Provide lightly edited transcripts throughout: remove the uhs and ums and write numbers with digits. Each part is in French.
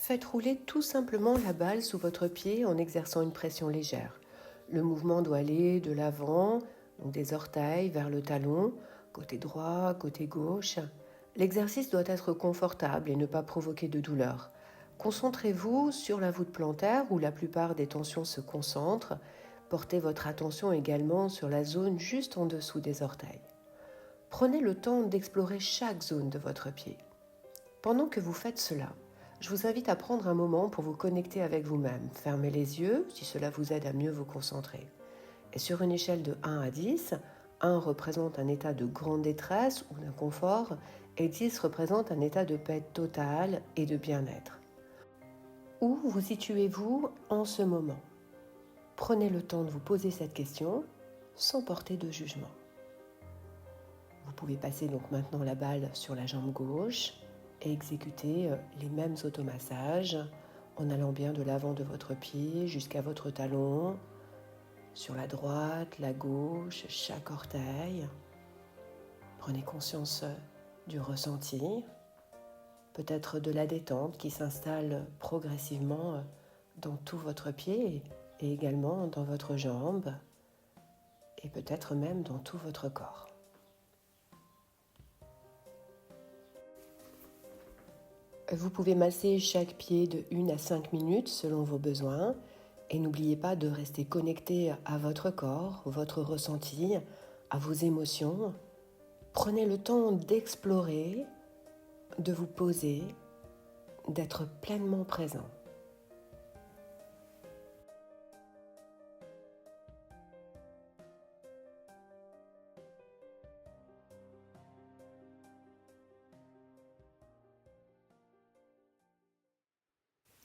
Faites rouler tout simplement la balle sous votre pied en exerçant une pression légère. Le mouvement doit aller de l'avant, donc des orteils vers le talon, côté droit, côté gauche. L'exercice doit être confortable et ne pas provoquer de douleur. Concentrez-vous sur la voûte plantaire où la plupart des tensions se concentrent. Portez votre attention également sur la zone juste en dessous des orteils. Prenez le temps d'explorer chaque zone de votre pied. Pendant que vous faites cela, je vous invite à prendre un moment pour vous connecter avec vous-même. Fermez les yeux si cela vous aide à mieux vous concentrer. Et sur une échelle de 1 à 10, 1 représente un état de grande détresse ou d'inconfort et 10 représente un état de paix totale et de bien-être. Où vous situez-vous en ce moment? Prenez le temps de vous poser cette question sans porter de jugement. Vous pouvez passer donc maintenant la balle sur la jambe gauche et exécuter les mêmes automassages en allant bien de l'avant de votre pied jusqu'à votre talon, sur la droite, la gauche, chaque orteil. Prenez conscience du ressenti, peut-être de la détente qui s'installe progressivement dans tout votre pied et également dans votre jambe et peut-être même dans tout votre corps. Vous pouvez masser chaque pied de 1 à 5 minutes selon vos besoins et n'oubliez pas de rester connecté à votre corps, votre ressenti, à vos émotions. Prenez le temps d'explorer, de vous poser, d'être pleinement présent.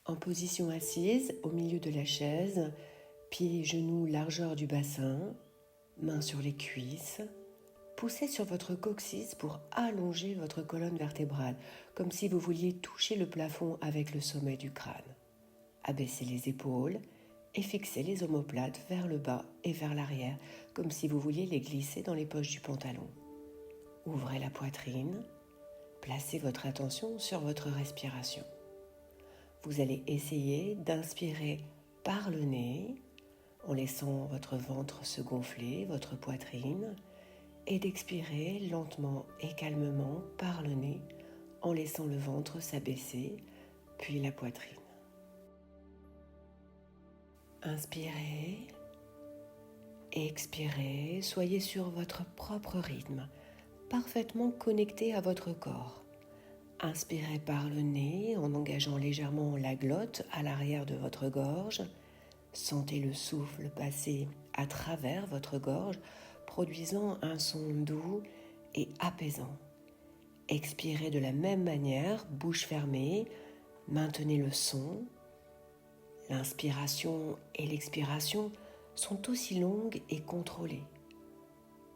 En position assise, au milieu de la chaise, pieds et genoux largeur du bassin, mains sur les cuisses. Poussez sur votre coccyx pour allonger votre colonne vertébrale, comme si vous vouliez toucher le plafond avec le sommet du crâne. Abaissez les épaules et fixez les omoplates vers le bas et vers l'arrière, comme si vous vouliez les glisser dans les poches du pantalon. Ouvrez la poitrine, placez votre attention sur votre respiration. Vous allez essayer d'inspirer par le nez, en laissant votre ventre se gonfler, votre poitrine, et d'expirer lentement et calmement par le nez, en laissant le ventre s'abaisser, puis la poitrine. Inspirez, expirez, soyez sur votre propre rythme, parfaitement connecté à votre corps. Inspirez par le nez en engageant légèrement la glotte à l'arrière de votre gorge. Sentez le souffle passer à travers votre gorge, produisant un son doux et apaisant. Expirez de la même manière, bouche fermée, maintenez le son. L'inspiration et l'expiration sont aussi longues et contrôlées.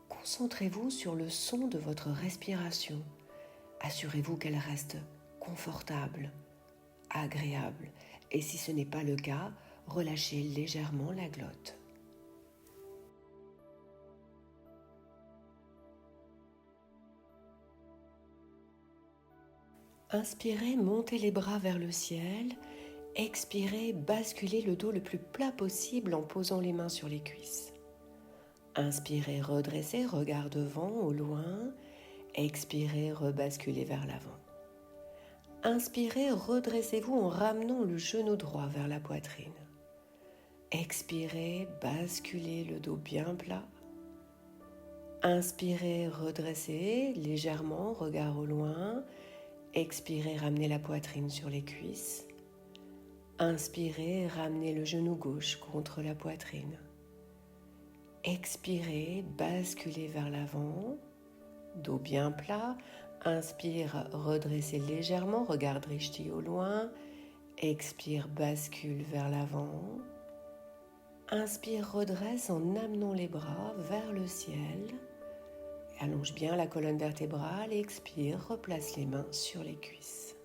Concentrez-vous sur le son de votre respiration. Assurez-vous qu'elle reste confortable, agréable, et si ce n'est pas le cas, relâchez légèrement la glotte. Inspirez, montez les bras vers le ciel. Expirez, basculez le dos le plus plat possible en posant les mains sur les cuisses. Inspirez, redressez, regard devant, au loin. Expirez, rebasculez vers l'avant. Inspirez, redressez-vous en ramenant le genou droit vers la poitrine. Expirez, basculez le dos bien plat. Inspirez, redressez légèrement, regard au loin. Expirez, ramenez la poitrine sur les cuisses. Inspirez, ramenez le genou gauche contre la poitrine. Expirez, basculez vers l'avant, dos bien plat. Inspire, redressez légèrement, regard drishti au loin. Expire, bascule vers l'avant. Inspire, redresse en amenant les bras vers le ciel. Allonge bien la colonne vertébrale. Expire, replace les mains sur les cuisses.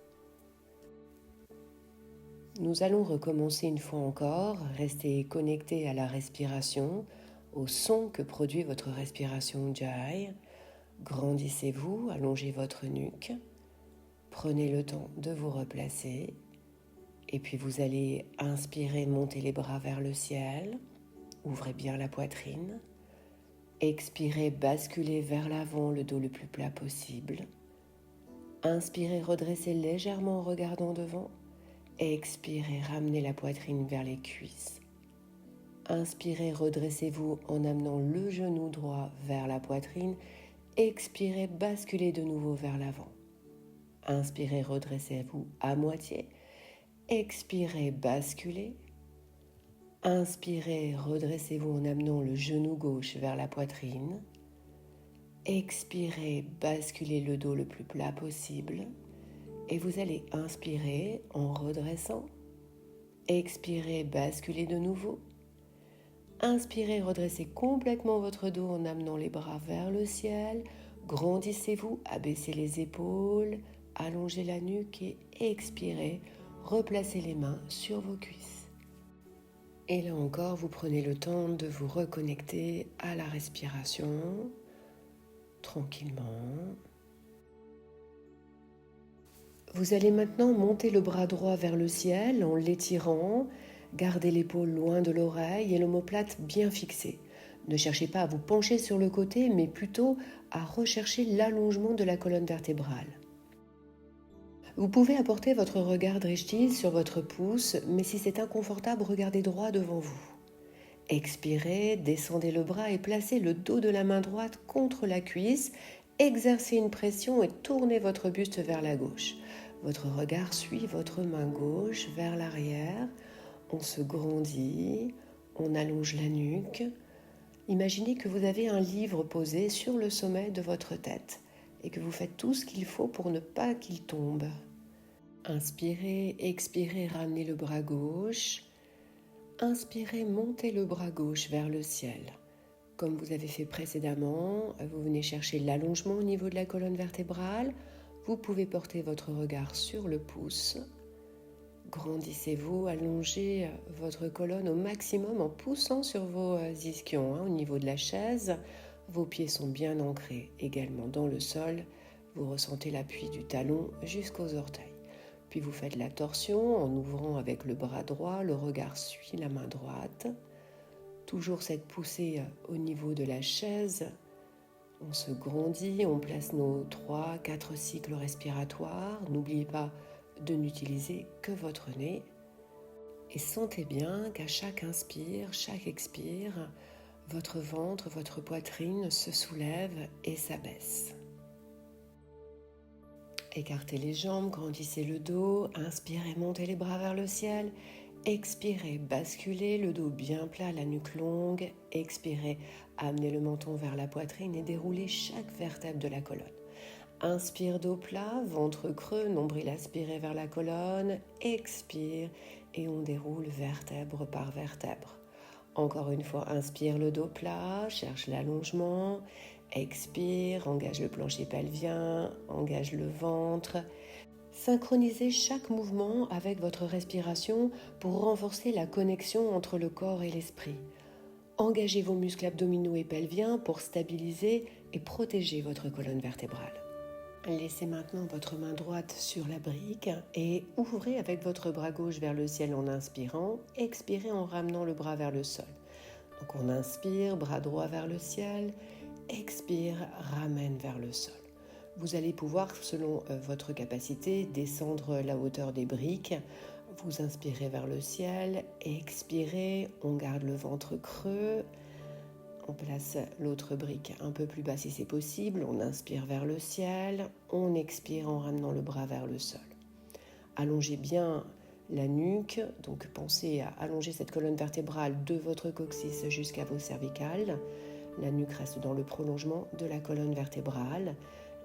Nous allons recommencer une fois encore. Restez connectés à la respiration, au son que produit votre respiration Ujjayi. Grandissez-vous, allongez votre nuque. Prenez le temps de vous replacer Et puis vous allez inspirer, monter les bras vers le ciel. Ouvrez bien la poitrine. Expirez, basculez vers l'avant, le dos le plus plat possible. Inspirez, redressez légèrement en regardant devant. Expirez, ramenez la poitrine vers les cuisses. Inspirez, redressez-vous en amenant le genou droit vers la poitrine. Expirez, basculez de nouveau vers l'avant. Inspirez, redressez-vous à moitié. Expirez, basculez. Inspirez, redressez-vous en amenant le genou gauche vers la poitrine. Expirez, basculez le dos le plus plat possible. Et vous allez inspirer en redressant. Expirez, basculez de nouveau. Inspirez, redressez complètement votre dos en amenant les bras vers le ciel. Grandissez-vous, abaissez les épaules, allongez la nuque et expirez. Replacez les mains sur vos cuisses. Et là encore, vous prenez le temps de vous reconnecter à la respiration, tranquillement. Vous allez maintenant monter le bras droit vers le ciel en l'étirant. Gardez l'épaule loin de l'oreille et l'omoplate bien fixée. Ne cherchez pas à vous pencher sur le côté, mais plutôt à rechercher l'allongement de la colonne vertébrale. Vous pouvez apporter votre regard drishti sur votre pouce, mais si c'est inconfortable, regardez droit devant vous. Expirez, descendez le bras et placez le dos de la main droite contre la cuisse. Exercez une pression et tournez votre buste vers la gauche. Votre regard suit votre main gauche vers l'arrière. On se grandit, on allonge la nuque. Imaginez que vous avez un livre posé sur le sommet de votre tête et que vous faites tout ce qu'il faut pour ne pas qu'il tombe. Inspirez, expirez, ramenez le bras gauche. Inspirez, montez le bras gauche vers le ciel. Comme vous avez fait précédemment, vous venez chercher l'allongement au niveau de la colonne vertébrale. Vous pouvez porter votre regard sur le pouce. Grandissez-vous, allongez votre colonne au maximum en poussant sur vos ischions au niveau de la chaise. Vos pieds sont bien ancrés également dans le sol. Vous ressentez l'appui du talon jusqu'aux orteils. Puis vous faites la torsion en ouvrant avec le bras droit, le regard suit la main droite. Toujours cette poussée au niveau de la chaise. On se grandit, on place nos 3-4 cycles respiratoires. N'oubliez pas de n'utiliser que votre nez. Et sentez bien qu'à chaque inspire, chaque expire, votre ventre, votre poitrine se soulève et s'abaisse. Écartez les jambes, grandissez le dos, inspirez, montez les bras vers le ciel. Expirez, basculez, le dos bien plat, la nuque longue. Expirez, amenez le menton vers la poitrine et déroulez chaque vertèbre de la colonne. Inspire, dos plat, ventre creux, nombril aspiré vers la colonne. Expire et on déroule vertèbre par vertèbre. Encore une fois, inspire le dos plat, cherche l'allongement. Expire, engage le plancher pelvien, engage le ventre. Synchronisez chaque mouvement avec votre respiration pour renforcer la connexion entre le corps et l'esprit. Engagez vos muscles abdominaux et pelviens pour stabiliser et protéger votre colonne vertébrale. Laissez maintenant votre main droite sur la brique et ouvrez avec votre bras gauche vers le ciel en inspirant. Expirez en ramenant le bras vers le sol. Donc on inspire, bras droit vers le ciel. Expire, ramène vers le sol. Vous allez pouvoir, selon votre capacité, descendre la hauteur des briques. Vous inspirez vers le ciel, expirez, on garde le ventre creux. On place l'autre brique un peu plus bas si c'est possible. On inspire vers le ciel, on expire en ramenant le bras vers le sol. Allongez bien la nuque, donc pensez à allonger cette colonne vertébrale de votre coccyx jusqu'à vos cervicales. La nuque reste dans le prolongement de la colonne vertébrale.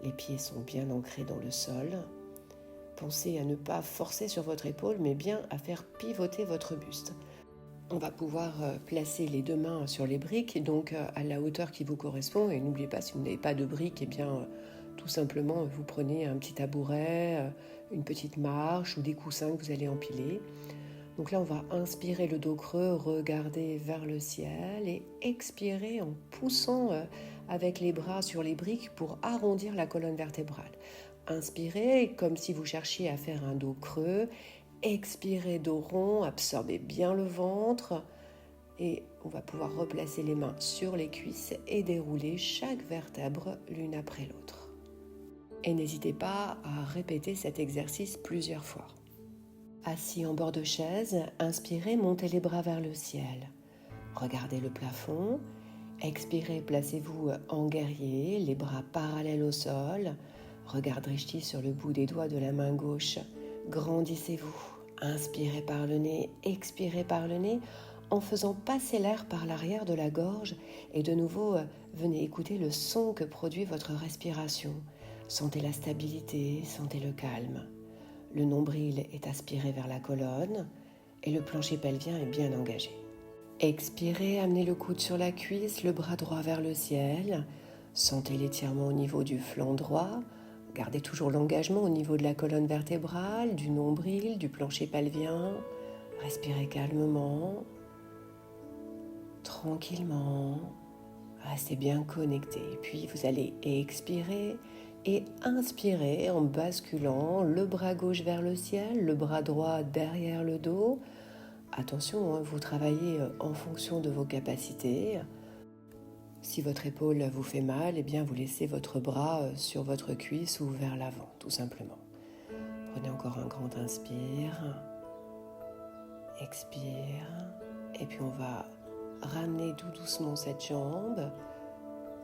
Les pieds sont bien ancrés dans le sol. Pensez à ne pas forcer sur votre épaule, mais bien à faire pivoter votre buste. On va pouvoir placer les deux mains sur les briques, donc à la hauteur qui vous correspond. Et n'oubliez pas, si vous n'avez pas de briques, tout simplement, vous prenez un petit tabouret, une petite marche ou des coussins que vous allez empiler. Donc là, on va inspirer le dos creux, regarder vers le ciel et expirer en poussant avec les bras sur les briques pour arrondir la colonne vertébrale. Inspirez comme si vous cherchiez à faire un dos creux. Expirez dos rond, absorbez bien le ventre et on va pouvoir replacer les mains sur les cuisses et dérouler chaque vertèbre l'une après l'autre. Et n'hésitez pas à répéter cet exercice plusieurs fois. Assis en bord de chaise, inspirez, montez les bras vers le ciel. Regardez le plafond. Expirez, placez-vous en guerrier, les bras parallèles au sol. Regard Drishti sur le bout des doigts de la main gauche. Grandissez-vous. Inspirez par le nez, expirez par le nez en faisant passer l'air par l'arrière de la gorge et de nouveau venez écouter le son que produit votre respiration. Sentez la stabilité, sentez le calme. Le nombril est aspiré vers la colonne et le plancher pelvien est bien engagé. Expirez, amenez le coude sur la cuisse, le bras droit vers le ciel. Sentez l'étirement au niveau du flanc droit. Gardez toujours l'engagement au niveau de la colonne vertébrale, du nombril, du plancher pelvien. Respirez calmement, tranquillement. Restez bien connecté. Puis vous allez expirer et inspirer en basculant le bras gauche vers le ciel, le bras droit derrière le dos. Attention, vous travaillez en fonction de vos capacités. Si votre épaule vous fait mal, eh bien vous laissez votre bras sur votre cuisse ou vers l'avant, tout simplement. Prenez encore un grand inspire, expire, et puis on va ramener tout doucement cette jambe.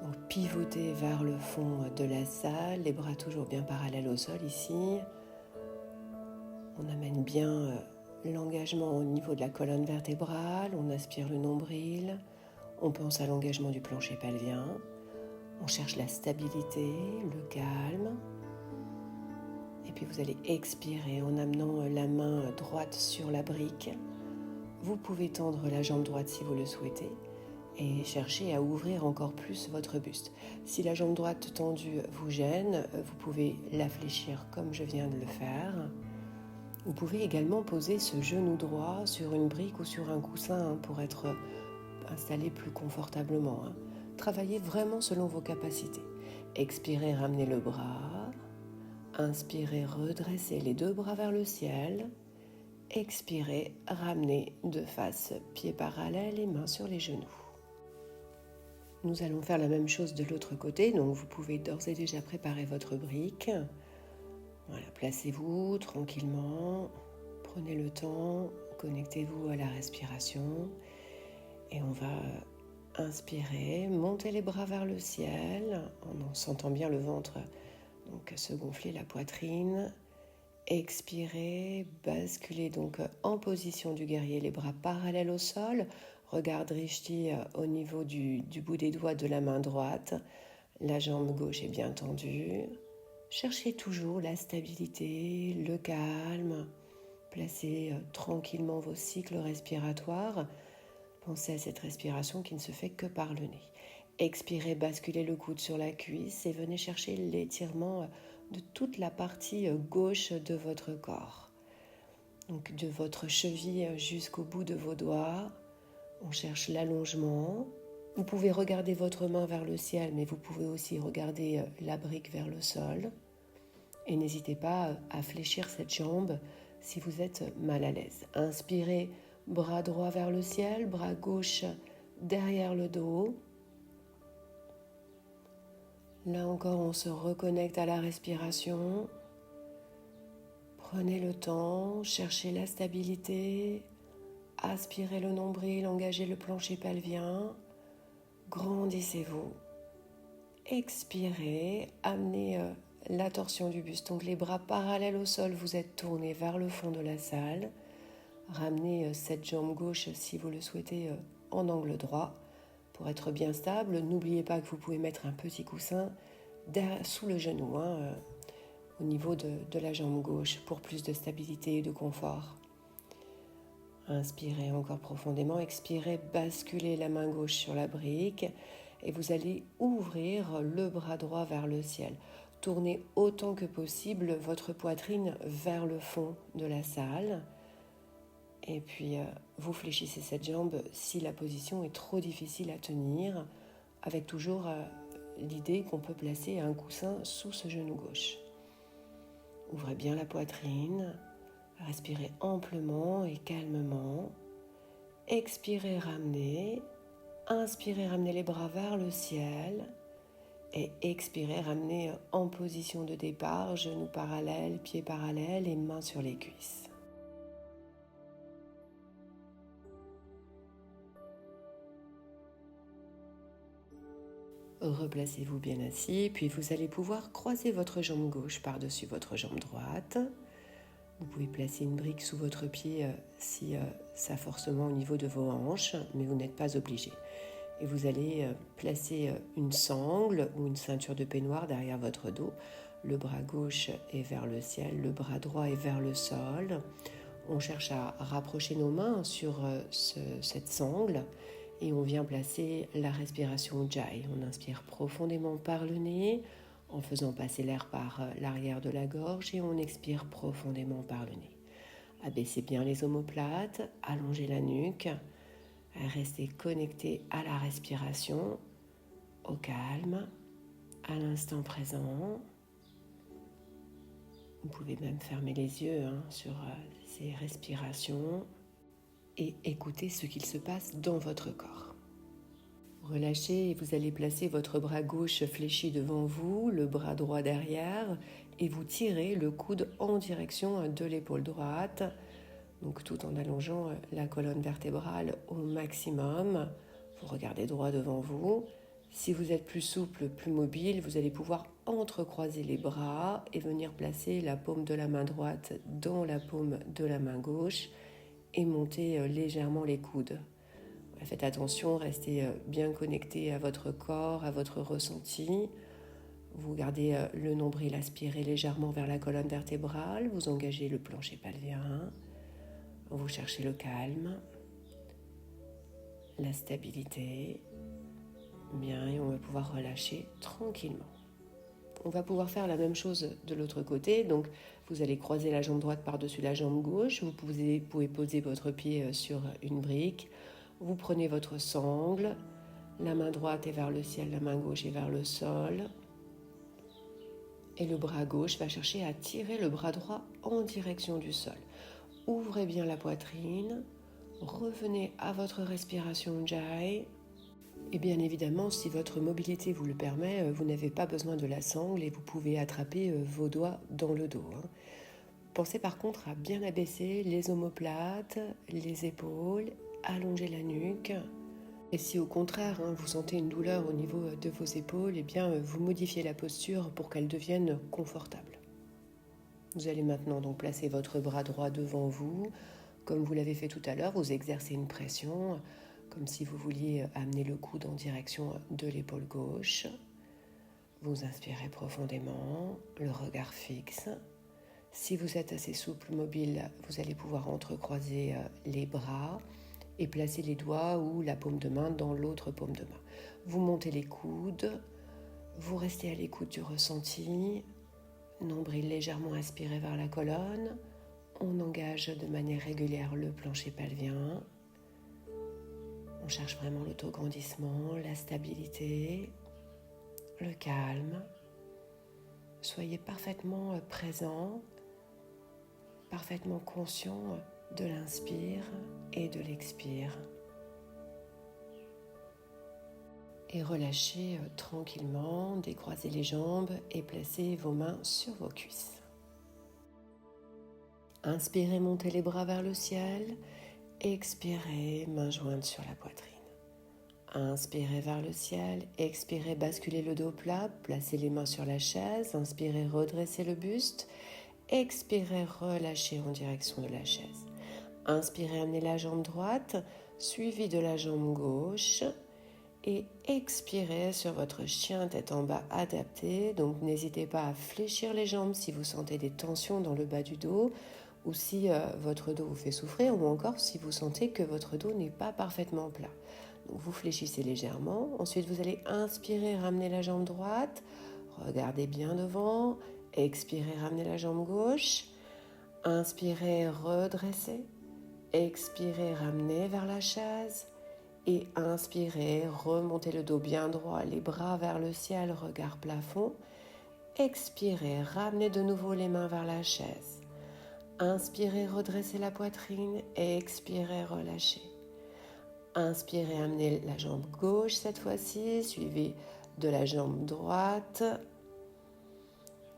Donc pivoter vers le fond de la salle, les bras toujours bien parallèles au sol ici. On amène bien l'engagement au niveau de la colonne vertébrale, on aspire le nombril, on pense à l'engagement du plancher pelvien, on cherche la stabilité, le calme. Et puis vous allez expirer en amenant la main droite sur la brique. Vous pouvez tendre la jambe droite si vous le souhaitez et chercher à ouvrir encore plus votre buste. Si la jambe droite tendue vous gêne, vous pouvez la fléchir comme je viens de le faire. Vous pouvez également poser ce genou droit sur une brique ou sur un coussin pour être installé plus confortablement. Travaillez vraiment selon vos capacités. Expirez, ramenez le bras. Inspirez, redressez les deux bras vers le ciel. Expirez, ramenez de face, pieds parallèles et mains sur les genoux. Nous allons faire la même chose de l'autre côté, donc vous pouvez d'ores et déjà préparer votre brique. Voilà, placez-vous tranquillement, prenez le temps, connectez-vous à la respiration et on va inspirer, monter les bras vers le ciel en sentant bien le ventre donc se gonfler, la poitrine. Expirez, basculez donc en position du guerrier, les bras parallèles au sol. Regard Drishti au niveau du bout des doigts de la main droite. La jambe gauche est bien tendue. Cherchez toujours la stabilité, le calme. Placez tranquillement vos cycles respiratoires. Pensez à cette respiration qui ne se fait que par le nez. Expirez, basculez le coude sur la cuisse et venez chercher l'étirement de toute la partie gauche de votre corps. Donc de votre cheville jusqu'au bout de vos doigts. On cherche l'allongement. Vous pouvez regarder votre main vers le ciel, mais vous pouvez aussi regarder la brique vers le sol. Et n'hésitez pas à fléchir cette jambe si vous êtes mal à l'aise. Inspirez, bras droit vers le ciel, bras gauche derrière le dos. Là encore, on se reconnecte à la respiration. Prenez le temps, cherchez la stabilité. Aspirez le nombril, engagez le plancher pelvien. Grandissez-vous. Expirez, amenez la torsion du buste. Donc les bras parallèles au sol, vous êtes tournés vers le fond de la salle. Ramenez cette jambe gauche, si vous le souhaitez, en angle droit pour être bien stable. N'oubliez pas que vous pouvez mettre un petit coussin sous le genou, au niveau de la jambe gauche pour plus de stabilité et de confort. Inspirez encore profondément, expirez, basculez la main gauche sur la brique et vous allez ouvrir le bras droit vers le ciel. Tournez autant que possible votre poitrine vers le fond de la salle et puis vous fléchissez cette jambe si la position est trop difficile à tenir, avec toujours l'idée qu'on peut placer un coussin sous ce genou gauche. Ouvrez bien la poitrine. Respirez amplement et calmement. Expirez, ramenez. Inspirez, ramenez les bras vers le ciel. Et expirez, ramenez en position de départ, genoux parallèles, pieds parallèles et mains sur les cuisses. Replacez-vous bien assis, puis vous allez pouvoir croiser votre jambe gauche par-dessus votre jambe droite. Vous pouvez placer une brique sous votre pied si ça forcément au niveau de vos hanches, mais vous n'êtes pas obligé. Et vous allez placer une sangle ou une ceinture de peignoir derrière votre dos. Le bras gauche est vers le ciel, le bras droit est vers le sol. On cherche à rapprocher nos mains sur cette sangle et on vient placer la respiration Ujjayi. On inspire profondément par le nez en faisant passer l'air par l'arrière de la gorge et on expire profondément par le nez. Abaissez bien les omoplates, allongez la nuque, restez connecté à la respiration, au calme, à l'instant présent. Vous pouvez même fermer les yeux sur ces respirations et écouter ce qu'il se passe dans votre corps. Relâchez et vous allez placer votre bras gauche fléchi devant vous, le bras droit derrière et vous tirez le coude en direction de l'épaule droite, donc tout en allongeant la colonne vertébrale au maximum. Vous regardez droit devant vous. Si vous êtes plus souple, plus mobile, vous allez pouvoir entrecroiser les bras et venir placer la paume de la main droite dans la paume de la main gauche et monter légèrement les coudes. Faites attention, restez bien connecté à votre corps, à votre ressenti. Vous gardez le nombril aspiré légèrement vers la colonne vertébrale, vous engagez le plancher pelvien, vous cherchez le calme, la stabilité. Bien, et on va pouvoir relâcher tranquillement. On va pouvoir faire la même chose de l'autre côté. Donc, vous allez croiser la jambe droite par-dessus la jambe gauche. Vous pouvez poser votre pied sur une brique. Vous prenez votre sangle. La main droite est vers le ciel, la main gauche est vers le sol. Et le bras gauche va chercher à tirer le bras droit en direction du sol. Ouvrez bien la poitrine. Revenez à votre respiration Ujjayi. Et bien évidemment, si votre mobilité vous le permet, vous n'avez pas besoin de la sangle et vous pouvez attraper vos doigts dans le dos. Pensez par contre à bien abaisser les omoplates, les épaules, allonger la nuque. Et si au contraire vous sentez une douleur au niveau de vos épaules, eh bien vous modifiez la posture pour qu'elle devienne confortable. Vous allez maintenant donc placer votre bras droit devant vous. Comme vous l'avez fait tout à l'heure, vous exercez une pression, comme si vous vouliez amener le coude en direction de l'épaule gauche. Vous inspirez profondément, le regard fixe. Si vous êtes assez souple, mobile, vous allez pouvoir entrecroiser les bras et placer les doigts ou la paume de main dans l'autre paume de main. Vous montez les coudes, vous restez à l'écoute du ressenti, nombril légèrement aspiré vers la colonne. On engage de manière régulière le plancher pelvien. On cherche vraiment l'autograndissement, la stabilité, le calme. Soyez parfaitement présent, parfaitement conscient de l'inspire et de l'expire. Et relâchez tranquillement, décroisez les jambes et placez vos mains sur vos cuisses. Inspirez, montez les bras vers le ciel. Expirez, mains jointes sur la poitrine. Inspirez vers le ciel. Expirez, basculez le dos plat. Placez les mains sur la chaise. Inspirez, redressez le buste. Expirez, relâchez en direction de la chaise. Inspirez, amenez la jambe droite, suivie de la jambe gauche. Et expirez sur votre chien tête en bas adapté. Donc n'hésitez pas à fléchir les jambes si vous sentez des tensions dans le bas du dos ou si votre dos vous fait souffrir ou encore si vous sentez que votre dos n'est pas parfaitement plat. Donc vous fléchissez légèrement. Ensuite vous allez inspirer, ramener la jambe droite. Regardez bien devant. Expirez, ramenez la jambe gauche. Inspirez, redressez. Expirez, ramenez vers la chaise. Et inspirez, remontez le dos bien droit, les bras vers le ciel, regard plafond. Expirez, ramenez de nouveau les mains vers la chaise. Inspirez, redressez la poitrine. Expirez, relâchez. Inspirez, amenez la jambe gauche cette fois-ci, suivez de la jambe droite.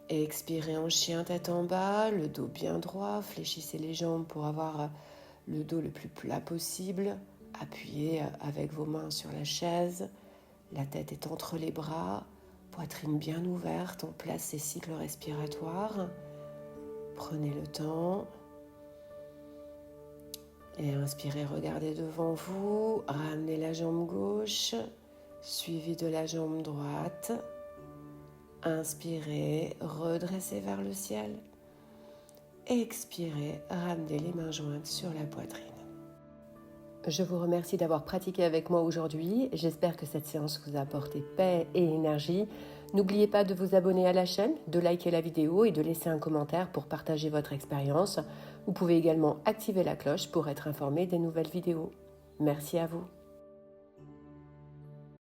Expirez en chien tête en bas, le dos bien droit. Fléchissez les jambes pour avoir le dos le plus plat possible. Appuyez avec vos mains sur la chaise. La tête est entre les bras, poitrine bien ouverte. On place ces cycles respiratoires. Prenez le temps. Et inspirez, regardez devant vous. Ramenez la jambe gauche, suivi de la jambe droite. Inspirez, redressez vers le ciel. Expirez, ramenez les mains jointes sur la poitrine. Je vous remercie d'avoir pratiqué avec moi aujourd'hui. J'espère que cette séance vous a apporté paix et énergie. N'oubliez pas de vous abonner à la chaîne, de liker la vidéo et de laisser un commentaire pour partager votre expérience. Vous pouvez également activer la cloche pour être informé des nouvelles vidéos. Merci à vous.